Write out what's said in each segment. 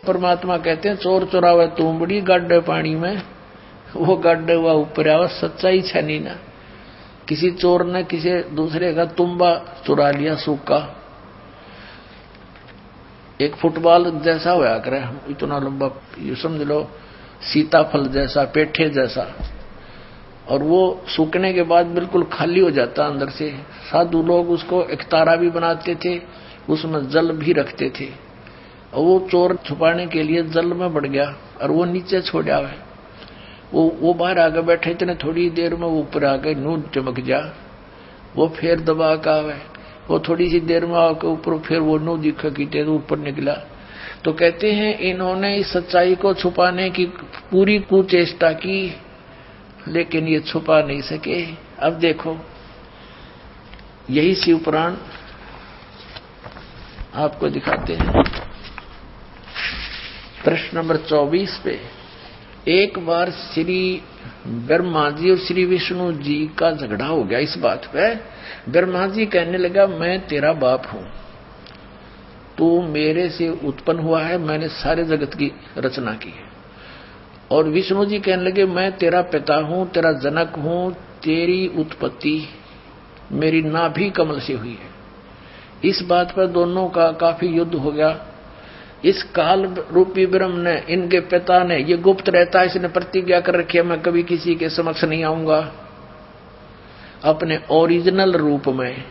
परमात्मा कहते हैं चोर चुरावे तुमबड़ी गाड्डे पानी में, वो गाड्डे हुआ ऊपर आवा, सच्चाई छनी ना। किसी चोर ने किसी दूसरे का तुम्बा चुरा लिया सूखा, एक फुटबॉल जैसा होया करे, इतना लंबा, ये समझ लो सीताफल जैसा, पेठे जैसा, और वो सूखने के बाद बिल्कुल खाली हो जाता अंदर से। साधु लोग उसको एक तारा भी बनाते थे, उसमें जल भी रखते थे, और वो चोर छुपाने के लिए जल में बढ़ गया और वो नीचे छोड़ आवे। वो बाहर आगे बैठे इतने थोड़ी देर में वो ऊपर आके नून चमक जा, वो फिर दबा का आवे, वो थोड़ी सी देर में आके ऊपर फिर वो नू दिखा की तो ऊपर निकला। तो कहते हैं इन्होंने इस सच्चाई को छुपाने की पूरी कुचेष्टा की, लेकिन ये छुपा नहीं सके। अब देखो यही शिव पुराण आपको दिखाते हैं। प्रश्न नंबर 24 पे, एक बार श्री ब्रह्मा जी और श्री विष्णु जी का झगड़ा हो गया इस बात पे। ब्रह्मा जी कहने लगा मैं तेरा बाप हूं, तू मेरे से उत्पन्न हुआ है, मैंने सारे जगत की रचना की है। और विष्णु जी कहने लगे मैं तेरा पिता हूं, तेरा जनक हूं, तेरी उत्पत्ति मेरी नाभि कमल से हुई है। इस बात पर दोनों का काफी युद्ध हो गया। इस काल रूपी ब्रह्म ने, इनके पिता ने, ये गुप्त रहता, इसने प्रतिज्ञा कर रखी है मैं कभी किसी के समक्ष नहीं आऊंगा, अपने ओरिजिनल रूप में,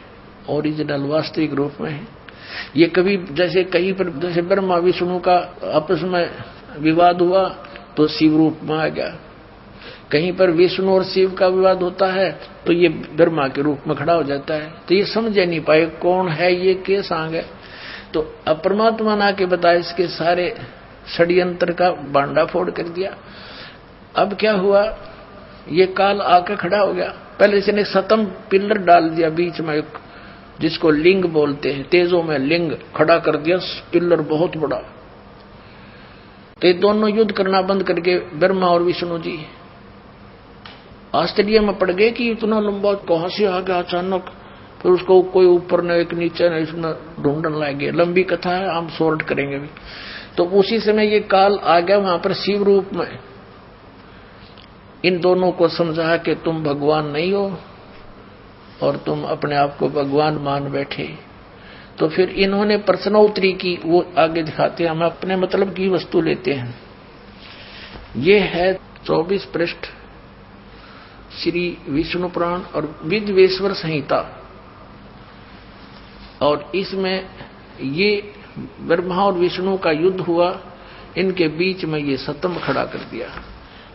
ओरिजिनल वास्तविक रूप में। ये कभी जैसे कहीं पर जैसे ब्रह्मा विष्णु का आपस में विवाद हुआ तो शिव रूप में आ गया, कहीं पर विष्णु और शिव का विवाद होता है तो ये ब्रह्मा के रूप में खड़ा हो जाता है। तो ये समझ नहीं पाए कौन है ये, के सांग है। तो अब परमात्मा ने आके बताया, इसके सारे षड्यंत्र का बांडा फोड़ कर दिया। अब क्या हुआ, ये काल आके खड़ा हो गया। पहले इसने सतम पिल्लर डाल दिया बीच में, जिसको लिंग बोलते हैं, तेजों में लिंग खड़ा कर दिया, पिल्लर बहुत बड़ा। तो ये दोनों युद्ध करना बंद करके ब्रह्मा और विष्णु जी आश्चर्य में पड़ गए कि इतना लंबा कहां से आ गया अचानक। फिर उसको कोई ऊपर ने एक नीचे ने इसमें ढूंढने लगे। लंबी कथा है, हम शॉर्ट करेंगे भी। तो उसी समय ये काल आ गया वहां पर शिव रूप में, इन दोनों को समझा कि तुम भगवान नहीं हो और तुम अपने आप को भगवान मान बैठे। तो फिर इन्होंने प्रश्नोत्तरी की, वो आगे दिखाते हैं। हम अपने मतलब की वस्तु लेते हैं। ये है 24 पृष्ठ श्री विष्णु पुराण और विद्वेश्वर संहिता, और इसमें ये ब्रह्मा और विष्णु का युद्ध हुआ, इनके बीच में ये सतम खड़ा कर दिया।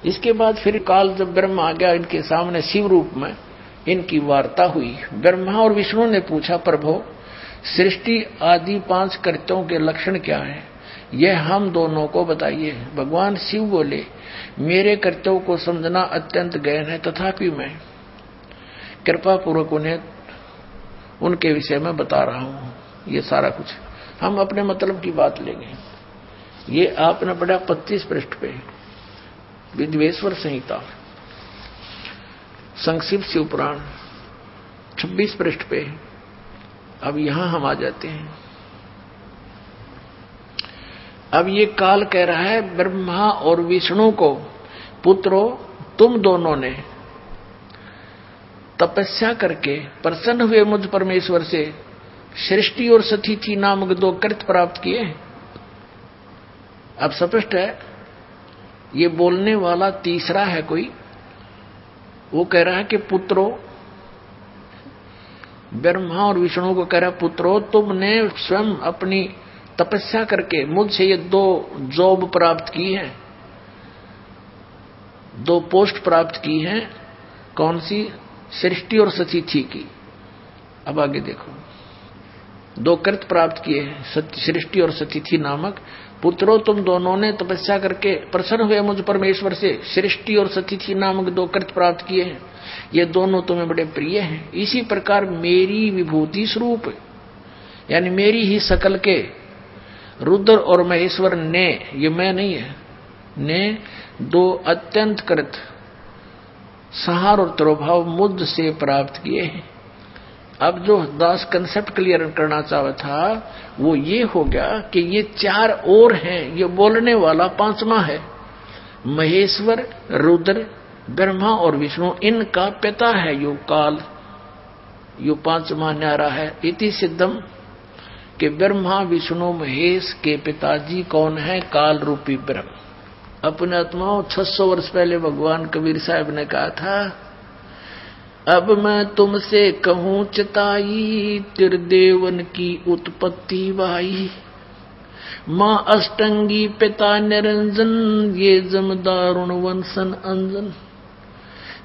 इसके बाद फिर काल जब ब्रह्मा आ गया इनके सामने शिव रूप में, इनकी वार्ता हुई। ब्रह्मा और विष्णु ने पूछा प्रभु सृष्टि आदि 5 कृत्यों के लक्षण क्या है, यह हम दोनों को बताइए। भगवान शिव बोले मेरे कृत्यों को समझना अत्यंत गहन है, तथापि मैं कृपा पूर्वक उन्हें उनके विषय में बता रहा हूं। ये सारा कुछ हम अपने मतलब की बात लेंगे। ये आपने पढ़ा 25 पृष्ठ पे विद्वेश्वर संहिता, संक्षिप्त शिव पुराण 26 पृष्ठ पे। अब यहां हम आ जाते हैं। अब ये काल कह रहा है ब्रह्मा और विष्णु को, पुत्रों तुम दोनों ने तपस्या करके प्रसन्न हुए मुझ परमेश्वर से सृष्टि और सतिथि नामक 2 कृत्य प्राप्त किए। अब स्पष्ट है ये बोलने वाला तीसरा है कोई। वो कह रहा है कि पुत्रों, ब्रह्मा और विष्णु को कह रहा है पुत्रों तुमने स्वयं अपनी तपस्या करके मुझसे ये 2 जॉब प्राप्त की है, 2 पोस्ट प्राप्त की हैं। कौन सी? सृष्टि और सतिथि की। अब आगे देखो, 2 कृत्य प्राप्त किए हैं, सृष्टि और सतिथि नामक। पुत्रों तुम दोनों ने तपस्या करके प्रसन्न हुए मुझ परमेश्वर से सृष्टि और सतिथि नामक 2 कृत्य प्राप्त किए हैं, ये दोनों तुम्हें बड़े प्रिय हैं। इसी प्रकार मेरी विभूति स्वरूप, यानी मेरी ही शकल के रुद्र और महेश्वर ने, ये मैं नहीं है, ने 2 अत्यंत कृत संहार और तिरोभाव मुझ से प्राप्त किए हैं। अब जो दास कंसेप्ट क्लियर करना चाहा था वो ये हो गया कि ये चार और हैं, ये बोलने वाला पांचवा है। महेश्वर, रुद्र, ब्रह्मा और विष्णु, इनका पिता है यो काल, यो पांचवा न्यारा है। इति सिद्धम कि ब्रह्मा विष्णु महेश के पिताजी कौन है? काल रूपी ब्रह्म। अपने आत्माओं 600 वर्ष पहले भगवान कबीर साहब ने कहा था, अब मैं तुमसे कहूं चिताई, त्रिदेवन की उत्पत्ति वाई। मां अष्टंगी पिता निरंजन, ये जमदारुण वंशन अंजन।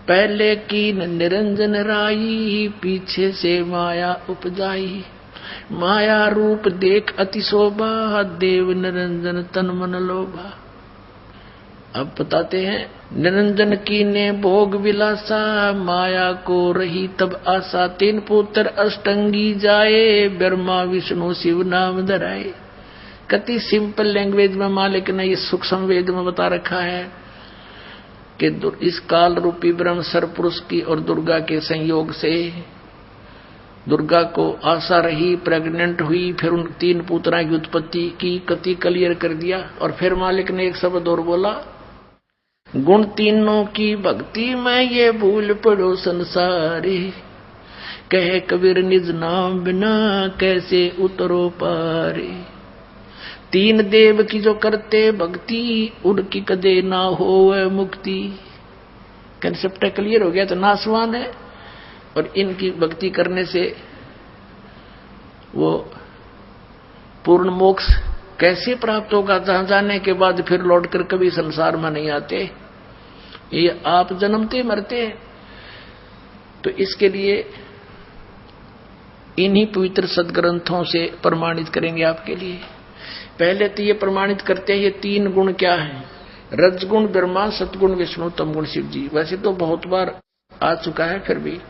पहले की निरंजन राई, पीछे से माया उपजाई। माया रूप देख अति शोभा, देव निरंजन तन मन लोभा। अब बताते हैं, निरंजन की ने भोग विलासा, माया को रही तब आशा। 3 पुत्र अष्टंगी जाए, ब्रह्मा विष्णु शिव नाम धराए। कति सिंपल लैंग्वेज में मालिक ने ये सूक्ष्म वेद में बता रखा है कि इस काल रूपी ब्रह्म सरपुरुष की और दुर्गा के संयोग से दुर्गा को आशा रही, प्रेग्नेंट हुई, फिर उन 3 पुत्रों की उत्पत्ति की। कति क्लियर कर दिया। और फिर मालिक ने एक शब्द और बोला, गुण तीनों की भक्ति में ये भूल पड़ो संसारी। कहे कबीर निज नाम बिना कैसे उतरो पारे। 3 देव की जो करते भक्ति, उनकी कदे ना हो मुक्ति। कंसेप्ट क्लियर हो गया तो नासवान है, और इनकी भक्ति करने से वो पूर्ण मोक्ष कैसे प्राप्त होगा? जहां जाने के बाद फिर लौटकर कभी संसार में नहीं आते, ये आप जन्मते मरते। तो इसके लिए इन्हीं पवित्र सदग्रंथों से प्रमाणित करेंगे आपके लिए। पहले तो ये प्रमाणित करते हैं ये 3 गुण क्या हैं? रजगुण ब्रह्मा, सतगुण विष्णु, तमगुण शिव जी। वैसे तो बहुत बार आ चुका है, फिर भी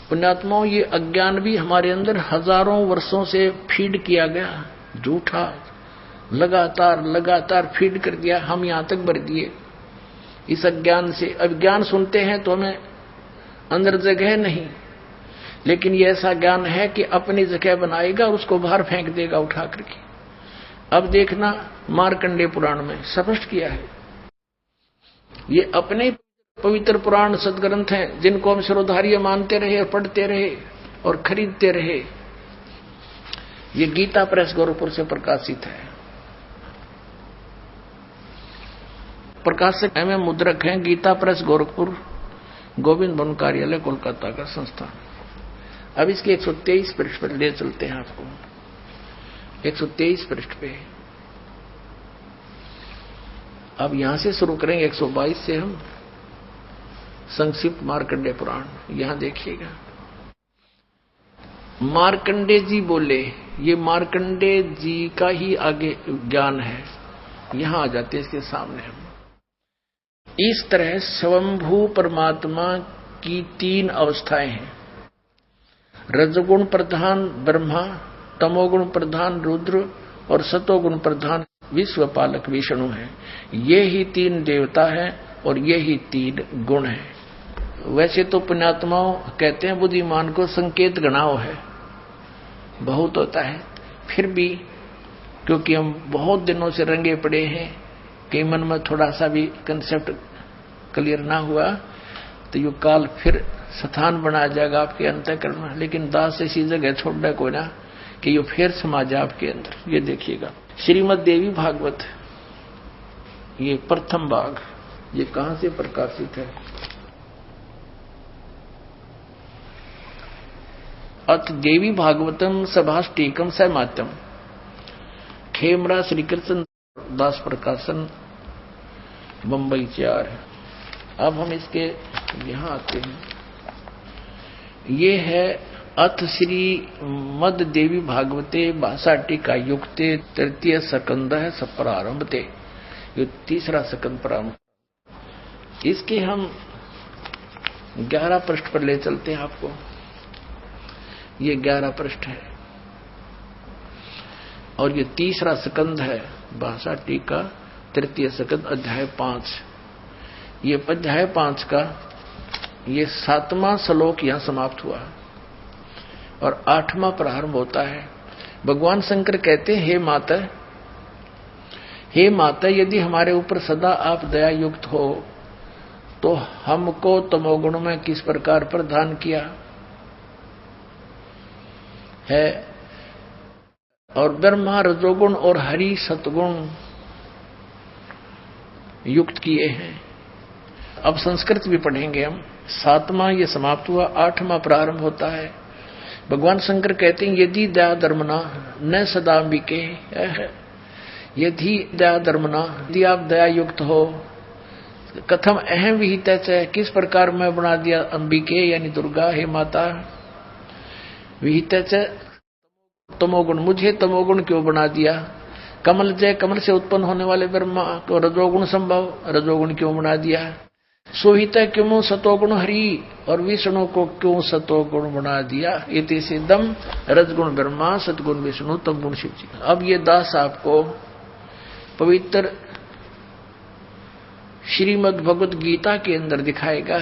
पुण्यात्माओं ये अज्ञान भी हमारे अंदर हजारों वर्षों से फीड किया गया, झूठा लगातार लगातार फीड कर दिया, हम यहां तक भर दिए इस अज्ञान से। अज्ञान सुनते हैं तो हमें अंदर जगह नहीं, लेकिन ये ऐसा ज्ञान है कि अपनी जगह बनाएगा और उसको बाहर फेंक देगा उठा करके। अब देखना मार्कंडेय पुराण में स्पष्ट किया है। ये अपने पवित्र पुराण सदग्रंथ हैं जिनको हम शिरोधार्य मानते रहे और पढ़ते रहे और खरीदते रहे। ये गीता प्रेस गोरखपुर से प्रकाशित है। प्रकाशक एवं मुद्रक हैं गीता प्रेस गोरखपुर, गोविंद भवन कार्यालय कोलकाता का संस्थान। अब इसके 123 पृष्ठ पर ले चलते हैं आपको। 123 पृष्ठ पे अब यहां से शुरू करेंगे। 122 से हम संक्षिप्त मार्कंडेय पुराण। यहां देखिएगा, मार्कंडेय जी बोले, ये मार्कंडेय जी का ही आगे ज्ञान है। यहां आ जाते इसके सामने हम। इस तरह स्वयंभू परमात्मा की 3 अवस्थाएं हैं। रजगुण प्रधान ब्रह्मा, तमोगुण प्रधान रुद्र और सतोगुण प्रधान विश्वपालक विष्णु है। ये ही 3 देवता हैं और ये ही 3 गुण हैं। वैसे तो पुण्यात्माओं कहते हैं बुद्धिमान को संकेत गणाओ है, बहुत होता है, फिर भी क्योंकि हम बहुत दिनों से रंगे पड़े हैं कि मन में थोड़ा सा भी कंसेप्ट क्लियर ना हुआ तो ये काल फिर स्थान बना जाएगा आपके अंतःकरण में। लेकिन दास ऐसी जगह छोड़ दे कोई ना कि ये फिर समा जाए आपके अंदर। ये देखिएगा श्रीमद् देवी भागवत, ये प्रथम भाग, ये कहां से प्रकाशित है? अथ देवी भागवतम सभाष्टीकम सहमात्यम, खेमरा श्री कृष्ण दास प्रकाशन, बंबई 4। अब हम इसके यहां आते हैं। ये है अथ श्री मद देवी भागवते भाषा टीका युक्ते तृतीय स्कंद है सब प्रारंभते, ये 3रा स्कंद प्रारंभ। इसके हम 11 पृष्ठ पर ले चलते हैं आपको। ये 11 पृष्ठ है और ये 3रा स्कंद है भाषा टीका तृतीय स्कंद अध्याय 5। ये अध्याय 5 का ये 7वां श्लोक यहां समाप्त हुआ। और 8वां प्रारंभ होता है। भगवान शंकर कहते हैं, हे माता, यदि हमारे ऊपर सदा आप दया युक्त हो तो हमको तमोगुण में किस प्रकार प्रदान किया है, और ब्रह्मा रजोगुण और हरि सतगुण युक्त किए हैं। अब संस्कृत भी पढ़ेंगे हम। 7वां ये समाप्त हुआ, 8वां प्रारंभ होता है। भगवान शंकर कहते हैं, यदि दया धर्मना न सदाम्बिके, यदि दया धर्मना, यदि आप दया युक्त हो, कथम अहम विहित है, किस प्रकार मैं बना दिया अंबिके यानी दुर्गा, हे माता, विहित तमोगुण, मुझे तमोगुण क्यों बना दिया, कमल जय, कमल से उत्पन्न होने वाले ब्रह्मा को रजोगुण संभव, रजोगुण क्यों बना दिया, सोहित क्यों सतोगुण हरि, और विष्णु को क्यों सतोगुण बना दिया, इति सिद्धम रजगुण ब्रह्मा सतगुण विष्णु तमगुण शिव जी। अब ये दास आपको पवित्र श्रीमद् भगवत गीता के अंदर दिखाएगा।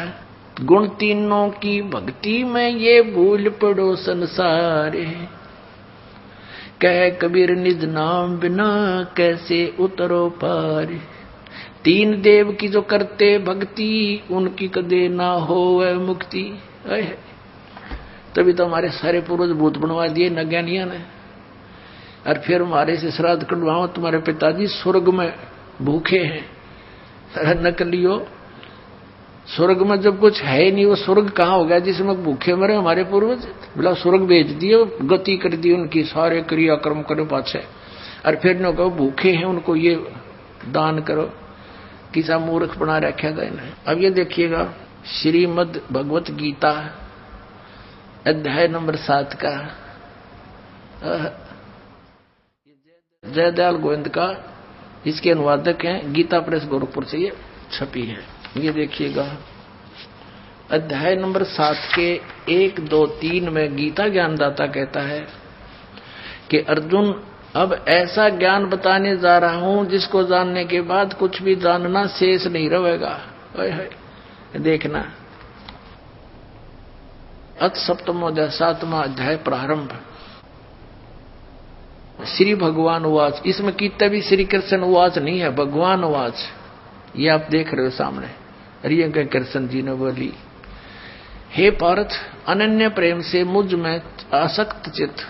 गुण तीनों की भक्ति में ये भूल पड़ो संसार, कह कबीर निज नाम बिना कैसे उतरो पार, तीन देव की जो करते भक्ति उनकी कदे ना हो मुक्ति। तभी तो हमारे सारे पूर्वज भूत बनवा दिए न ज्ञानिया ने, और फिर हमारे से श्राद्ध कटवाओ, तुम्हारे पिताजी स्वर्ग में भूखे हैं, नकलियो, स्वर्ग में जब कुछ है नहीं, वो स्वर्ग कहाँ हो गया जिसमें भूखे मरे हमारे पूर्वज, बोला स्वर्ग भेज दिए, गति कर दी उनकी, सारे क्रियाक्रम करो पाछे, और फिर न कहो भूखे हैं उनको ये दान करो, किसा मूर्ख बना रखा था इन्हें। अब ये देखिएगा श्रीमद् भगवत गीता अध्याय नंबर 7 का, जयदयाल गोविंद का इसके अनुवादक हैं, गीता प्रेस गोरखपुर से ये छपी है। ये देखिएगा अध्याय नंबर 7 के 1, 2, 3 में गीता ज्ञानदाता कहता है कि अर्जुन, अब ऐसा ज्ञान बताने जा रहा हूं जिसको जानने के बाद कुछ भी जानना शेष नहीं रहेगा। देखना, अथ सप्तमोध्याय 7वां अध्याय प्रारंभ। श्री भगवान उवाच, इसमें कितना भी श्री कृष्ण उवाच नहीं है, भगवान उवाच, ये आप देख रहे हो सामने। अरे कृष्ण जी ने बोली, हे पार्थ, अनन्य प्रेम से मुझ में आसक्त चित्त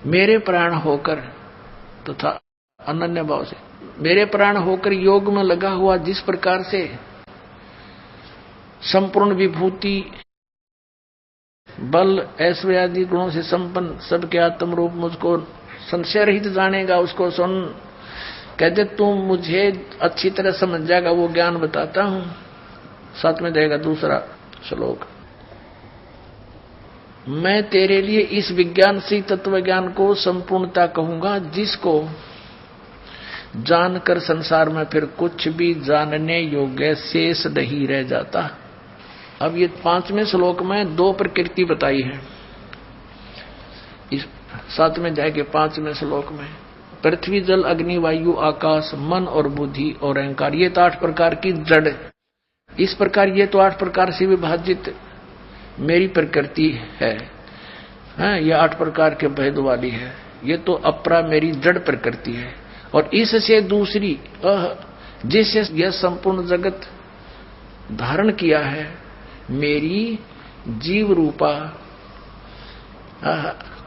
मेरे प्राण होकर तथा अनन्य भाव से मेरे प्राण होकर योग में लगा हुआ, जिस प्रकार से संपूर्ण विभूति बल ऐश्वर्य आदि गुणों से संपन्न सबके आत्म रूप मुझको संशय रहित जानेगा, उसको सुन। कहते तुम मुझे अच्छी तरह समझ जाएगा, वो ज्ञान बताता हूं। साथ में देगा दूसरा श्लोक, मैं तेरे लिए इस विज्ञान से तत्व ज्ञान को संपूर्णता कहूंगा, जिसको जानकर संसार में फिर कुछ भी जानने योग्य शेष नहीं रह जाता। अब ये 5वें श्लोक में 2 प्रकृति बताई है। इस 7वें जाएंगे 5वें श्लोक में, पृथ्वी जल अग्नि वायु आकाश मन और बुद्धि और अहंकार, ये तो 8 प्रकार की जड़। इस प्रकार ये तो 8 प्रकार से विभाजित मेरी प्रकृति है, ये 8 प्रकार के भेद वाली है। ये तो अपरा मेरी जड़ प्रकृति है, और इससे दूसरी जिससे यह संपूर्ण जगत धारण किया है, मेरी जीव रूपा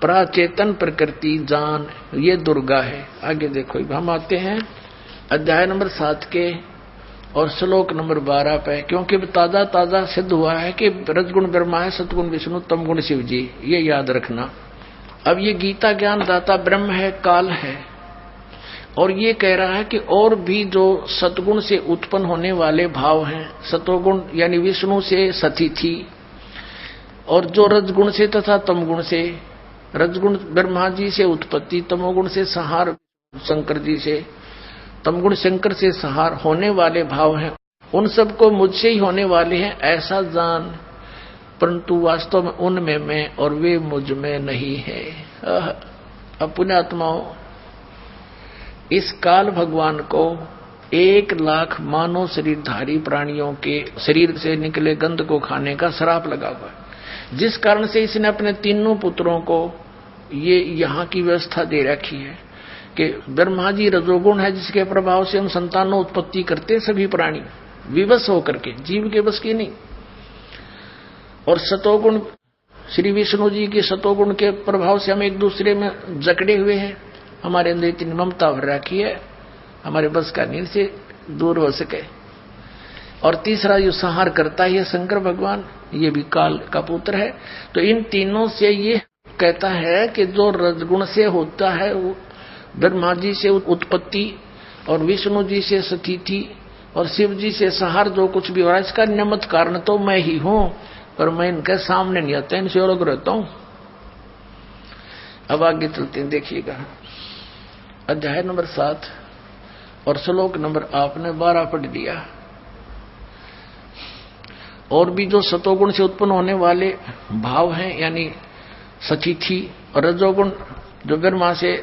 प्राचेतन प्रकृति जान, ये दुर्गा है। आगे देखो, हम आते हैं अध्याय नंबर 7 के और श्लोक नंबर 12 पे, क्योंकि ताजा ताजा सिद्ध हुआ है कि रजगुण ब्रह्मा है, सतगुण विष्णु, तमगुण शिव जी, ये याद रखना। अब ये गीता ज्ञान दाता ब्रह्म है, काल है, और ये कह रहा है कि और भी जो सतगुण से उत्पन्न होने वाले भाव हैं, सतोगुण यानी विष्णु से सती थी, और जो रजगुण से तथा तमगुण से, रजगुण ब्रह्मा जी से उत्पत्ति, तमोगुण से संहार शंकर जी से, तमगुण शंकर से संहार होने वाले भाव हैं, उन सबको मुझसे ही होने वाले हैं ऐसा जान, परंतु वास्तव में उनमें मैं और वे मुझ में नहीं है। अब पुण्यात्माओं, इस काल भगवान को 1 लाख मानव शरीरधारी प्राणियों के शरीर से निकले गंध को खाने का श्राप लगा हुआ है। जिस कारण से इसने अपने तीनों पुत्रों को ये यहाँ की व्यवस्था दे रखी है कि ब्रह्मा जी रजोगुण है, जिसके प्रभाव से हम संतानों उत्पत्ति करते सभी प्राणी विवश होकर के, जीव के बस की नहीं। और सतोगुण श्री विष्णु जी के सतोगुण के प्रभाव से हम एक दूसरे में जकड़े हुए हैं, हमारे अंदर इतनी ममता भर रखी है, हमारे बस का नींद से दूर हो सके। और तीसरा जो संहार करता है शंकर भगवान, ये भी काल का पुत्र है। तो इन तीनों से ये कहता है कि जो रजगुण से होता है वो ब्रह्मा जी से उत्पत्ति और विष्णु जी से स्थिति और शिव जी से संहार जो कुछ भी हो रहा है, इसका निमित्त कारण तो मैं ही हूं, पर मैं इनके सामने नहीं आता, इनसे अलग रहता हूं। अब आगे चलते हैं, देखिएगा अध्याय नंबर 7 और श्लोक नंबर आपने 12 पढ़ लिया। और भी जो सतोगुण से उत्पन्न होने वाले भाव हैं, यानी सतिथि, और रजोगुण जो ब्रह्मा से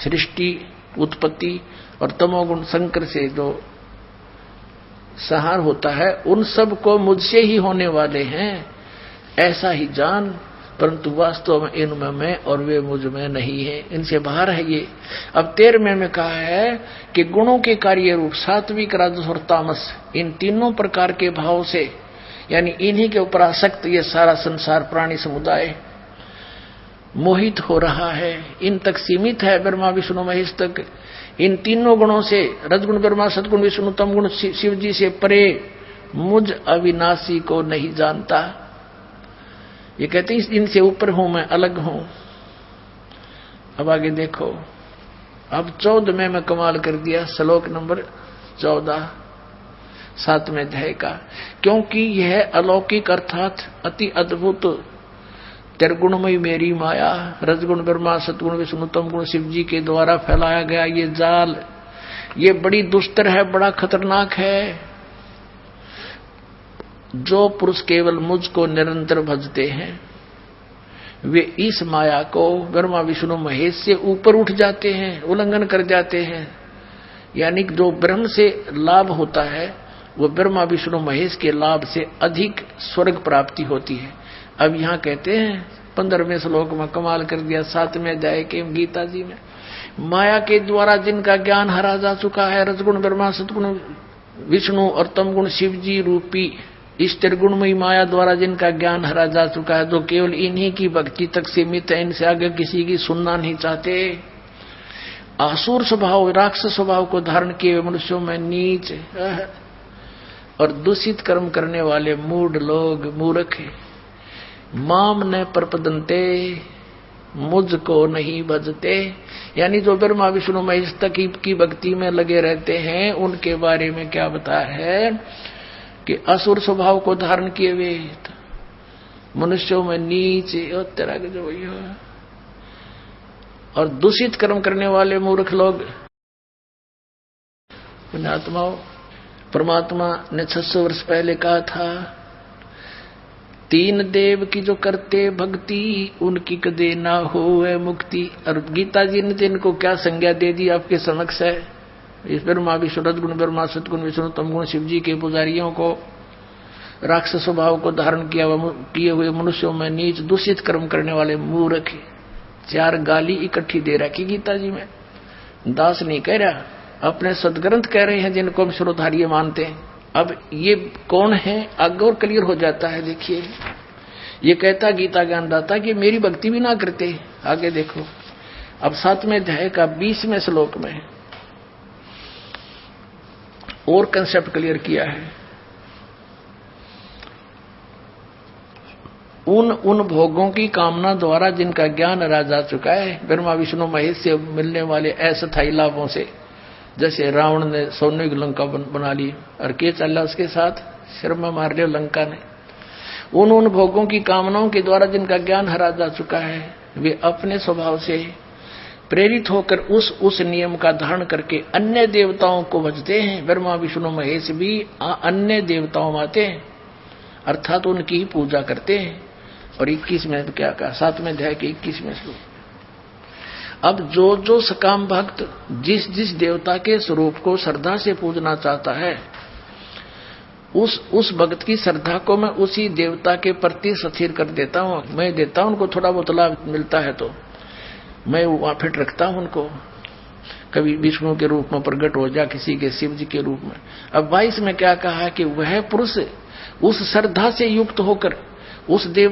सृष्टि उत्पत्ति, और तमोगुण शंकर से जो संहार होता है, उन सब को मुझसे ही होने वाले हैं ऐसा ही जान, परंतु वास्तव में इनमें मैं और वे मुझ में नहीं है, इनसे बाहर है ये। अब 13वें में कहा है कि गुणों के कार्य रूप सात्विक, राजस और तामस, इन तीनों प्रकार के भाव से, यानी इन्हीं के ऊपर आसक्त ये सारा संसार प्राणी समुदाय मोहित हो रहा है, इन तक सीमित है, ब्रह्मा विष्णु महेश तक। इन तीनों गुणों से, रजगुण ब्रह्मा, सदगुण विष्णु, तमगुण शिव जी से परे मुझ अविनाशी को नहीं जानता। ये कहते हैं इनसे ऊपर हूं मैं, अलग हूं। अब आगे देखो, अब 14 में कमाल कर दिया, श्लोक नंबर 14 7वें अध्याय का। क्योंकि यह अलौकिक अर्थात अति अद्भुत त्रिगुणमयी मेरी माया, रजगुण ब्रह्मा, सतगुण विष्णु, तमगुण शिव जी के द्वारा फैलाया गया ये जाल, ये बड़ी दुस्तर है, बड़ा खतरनाक है। जो पुरुष केवल मुझको निरंतर भजते हैं, वे इस माया को ब्रह्मा विष्णु महेश से ऊपर उठ जाते हैं, उल्लंघन कर जाते हैं। यानी जो ब्रह्म से लाभ होता है, वो ब्रह्मा विष्णु महेश के लाभ से अधिक स्वर्ग प्राप्ति होती है। अब यहाँ कहते हैं 15वें श्लोक में कमाल कर दिया, 7वें अध्याय के गीता जी में, माया के द्वारा जिनका ज्ञान हरा जा चुका है, रजगुण ब्रह्मा, सतगुण विष्णु और तमगुण शिव जी रूपी इस त्रिगुणमयी माया द्वारा जिनका ज्ञान हरा जा चुका है, जो केवल इन्हीं की भक्ति तक सीमित है, इनसे आगे किसी की सुनना नहीं चाहते। आसुर स्वभाव, राक्षस स्वभाव को धारण किए मनुष्यों में नीच और दूषित कर्म करने वाले मूढ़ लोग, मूर्ख, माम न प्रपदन्ते, मुझको नहीं भजते। यानी जो ब्रह्मा विष्णु महेश तक की भक्ति में लगे रहते हैं, उनके बारे में क्या बताया है कि असुर स्वभाव को धारण किए हुए मनुष्यों में नीचे तरह के जो और दूषित कर्म करने वाले मूर्ख लोग, पुण्यात्माओं, परमात्मा ने 600 वर्ष पहले कहा था, 3 देव की जो करते भक्ति उनकी कदे ना होए मुक्ति। और गीता जी ने इनको क्या संज्ञा दे दी आपके समक्ष है। इस ब्रह्मा विष्णु, रजगुण ब्रह्मा, सतगुण विष्णु, तमगुण शिव जी के पुजारियों को, राक्षस स्वभाव को धारण किए हुए मनुष्यों में नीच, दूषित कर्म करने वाले मूर्ख, 4 गाली इकट्ठी दे रखी गीता जी में। दास नहीं कह रहा, अपने सदग्रंथ कह रहे हैं जिनको हम श्रोधार्य मानते हैं। अब ये कौन है आगे और क्लियर हो जाता है। देखिए, ये कहता गीता ज्ञानदाता कि मेरी भक्ति भी ना करते। आगे देखो, अब 7वें अध्याय का 20वें श्लोक में और कंसेप्ट क्लियर किया है। उन भोगों की कामना द्वारा जिनका ज्ञान हरा जा चुका है, ब्रह्मा विष्णु महेश से मिलने वाले अस्थायी लाभों से, जैसे रावण ने सोने की लंका बना ली और के चला उसके साथ, सिर में मार लिया लंका ने। उन भोगों की कामनाओं के द्वारा जिनका ज्ञान हरा जा चुका है, वे अपने स्वभाव से प्रेरित होकर उस नियम का धारण करके अन्य देवताओं को भजते हैं। ब्रह्मा विष्णु महेश भी अन्य देवताओं में आते हैं, अर्थात उनकी ही पूजा करते हैं। और 21 में क्या कहा, 7वें अध्याय के 21वें श्लोक, अब जो सकाम भक्त जिस देवता के स्वरूप को श्रद्धा से पूजना चाहता है, उस भक्त की श्रद्धा को मैं उसी देवता के प्रति स्थिर कर देता हूँ। मैं देता हूँ उनको थोड़ा बहुत लाभ मिलता है तो मैं वहां फिट रखता हूँ उनको। कभी विष्णु के रूप में प्रकट हो जा, किसी के शिव जी के रूप में। अब 22 में क्या कहा कि वह पुरुष उस श्रद्धा से युक्त होकर उस देव